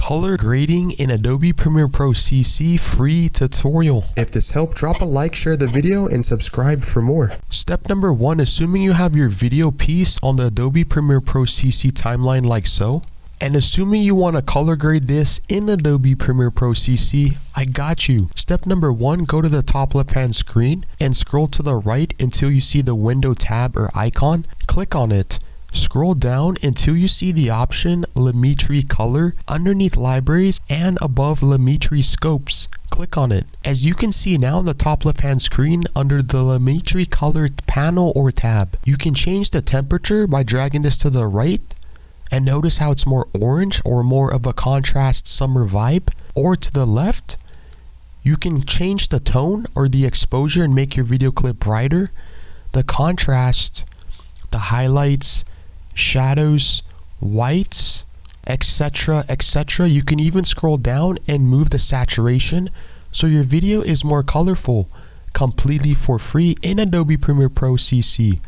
color grading in Adobe Premiere Pro CC free tutorial. If this helped, drop a like, share the video, and subscribe for more. Step number 1, assuming you have your video piece on the Adobe Premiere Pro CC timeline like so, and assuming you want to color grade this in Adobe Premiere Pro CC, I got you. Step number 1, go to the top left hand screen and scroll to the right until you see the window tab or icon. Click on it. Scroll down until you see the option Limitry Color underneath Libraries and above Limitry Scopes. Click on it. As you can see now on the top left hand screen under the Limitry Color panel or tab, you can change the temperature by dragging this to the right. And notice how it's more orange or more of a contrast summer vibe. Or to the left, you can change the tone or the exposure and make your video clip brighter, the contrast, the highlights, shadows, whites, etc, etc. You can even scroll down and move the saturation so your video is more colorful, completely for free in Adobe Premiere Pro CC.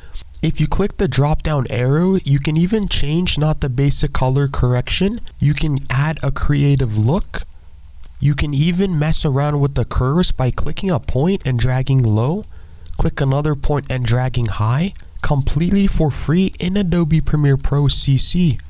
If you click the drop down arrow, you can even change not the basic color correction. You can add a creative look. You can even mess around with the curves by clicking a point and dragging low. Click another point and dragging high. Completely for free in Adobe Premiere Pro CC.